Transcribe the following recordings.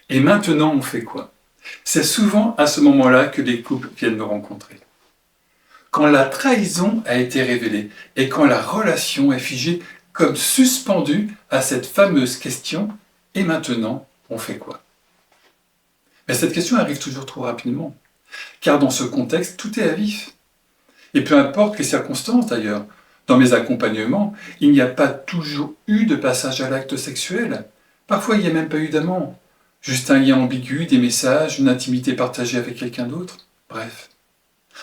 Et maintenant, on fait quoi? C'est souvent à ce moment-là que les couples viennent me rencontrer. Quand la trahison a été révélée et quand la relation est figée comme suspendue à cette fameuse question, et maintenant, on fait quoi? Mais cette question arrive toujours trop rapidement, car dans ce contexte, tout est à vif. Et peu importe les circonstances d'ailleurs, dans mes accompagnements, il n'y a pas toujours eu de passage à l'acte sexuel. Parfois, il n'y a même pas eu d'amant. Juste un lien ambigu, des messages, une intimité partagée avec quelqu'un d'autre. Bref.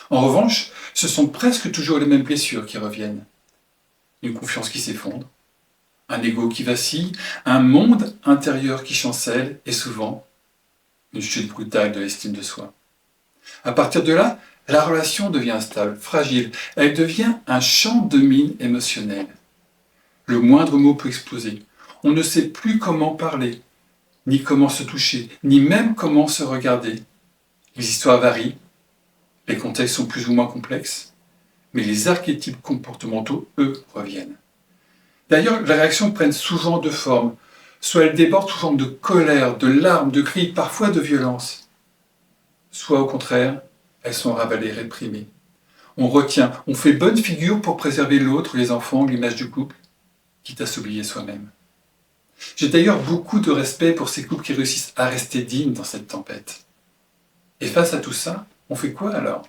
En revanche, ce sont presque toujours les mêmes blessures qui reviennent. Une confiance qui s'effondre, un ego qui vacille, un monde intérieur qui chancelle et souvent une chute brutale de l'estime de soi. À partir de là, la relation devient instable, fragile. Elle devient un champ de mine émotionnel. Le moindre mot peut exploser. On ne sait plus comment parler, ni comment se toucher, ni même comment se regarder. Les histoires varient, les contextes sont plus ou moins complexes, mais les archétypes comportementaux, eux, reviennent. D'ailleurs, les réactions prennent souvent deux formes. Soit elles débordent sous forme de colère, de larmes, de cris, parfois de violence. Soit au contraire, elles sont ravalées, réprimées. On retient, on fait bonne figure pour préserver l'autre, les enfants, l'image du couple, quitte à s'oublier soi-même. J'ai d'ailleurs beaucoup de respect pour ces couples qui réussissent à rester dignes dans cette tempête. Et face à tout ça, on fait quoi alors?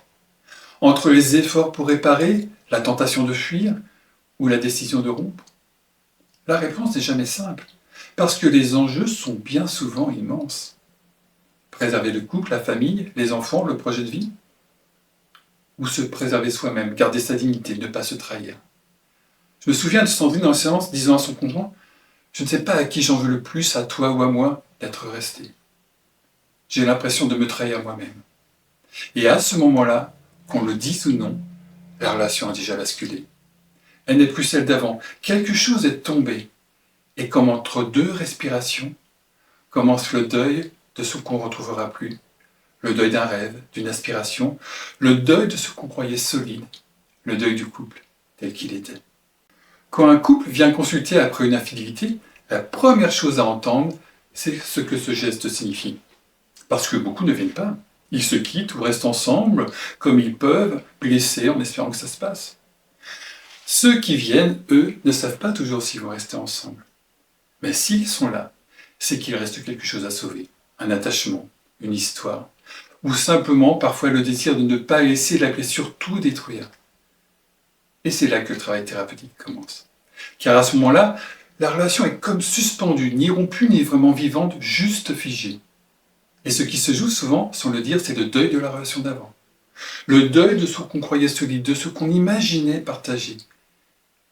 Entre les efforts pour réparer, la tentation de fuir ou la décision de rompre? La réponse n'est jamais simple, parce que les enjeux sont bien souvent immenses. Préserver le couple, la famille, les enfants, le projet de vie? Ou se préserver soi-même, garder sa dignité, ne pas se trahir? Je me souviens de Sandrine en séance disant à son conjoint: je ne sais pas à qui j'en veux le plus, à toi ou à moi, d'être resté. J'ai l'impression de me trahir moi-même. Et à ce moment-là, qu'on le dise ou non, la relation a déjà basculé. Elle n'est plus celle d'avant. Quelque chose est tombé. Et comme entre deux respirations, commence le deuil de ce qu'on ne retrouvera plus. Le deuil d'un rêve, d'une aspiration, le deuil de ce qu'on croyait solide, le deuil du couple tel qu'il était. Quand un couple vient consulter après une infidélité, la première chose à entendre, c'est ce que ce geste signifie. Parce que beaucoup ne viennent pas. Ils se quittent ou restent ensemble comme ils peuvent, blessés en espérant que ça se passe. Ceux qui viennent, eux, ne savent pas toujours s'ils vont rester ensemble. Mais s'ils sont là, c'est qu'il reste quelque chose à sauver. Un attachement, une histoire, ou simplement parfois le désir de ne pas laisser la blessure tout détruire. Et c'est là que le travail thérapeutique commence. Car à ce moment-là, la relation est comme suspendue, ni rompue, ni vraiment vivante, juste figée. Et ce qui se joue souvent, sans le dire, c'est le deuil de la relation d'avant. Le deuil de ce qu'on croyait solide, de ce qu'on imaginait partager,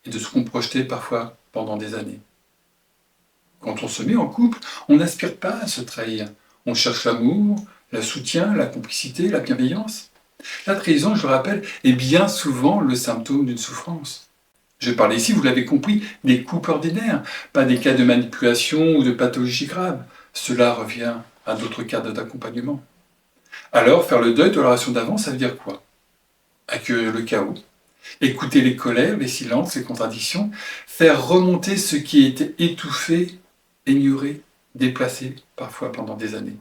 et de ce qu'on projetait parfois pendant des années. Quand on se met en couple, on n'aspire pas à se trahir. On cherche l'amour, le soutien, la complicité, la bienveillance. La trahison, je le rappelle, est bien souvent le symptôme d'une souffrance. Je parle ici, vous l'avez compris, des couples ordinaires, pas des cas de manipulation ou de pathologie grave. Cela revient à d'autres cadres d'accompagnement. Alors, faire le deuil de la relation d'avant, ça veut dire quoi? Accueillir le chaos, écouter les colères, les silences, les contradictions, faire remonter ce qui était étouffé, ignoré, déplacé, parfois pendant des années.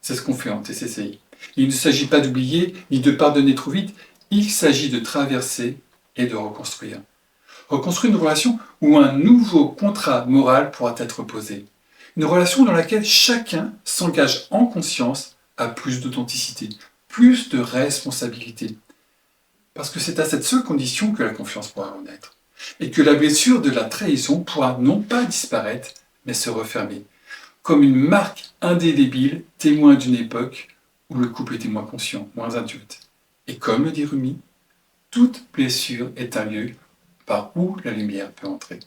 C'est ce qu'on fait en TCCI. Il ne s'agit pas d'oublier ni de pardonner trop vite, il s'agit de traverser et de reconstruire. Reconstruire une relation où un nouveau contrat moral pourra être posé. Une relation dans laquelle chacun s'engage en conscience à plus d'authenticité, plus de responsabilité. Parce que c'est à cette seule condition que la confiance pourra renaître. Et que la blessure de la trahison pourra non pas disparaître, mais se refermer. Comme une marque indélébile, témoin d'une époque où le couple était moins conscient, moins adulte. Et comme le dit Rumi, toute blessure est un lieu par où la lumière peut entrer.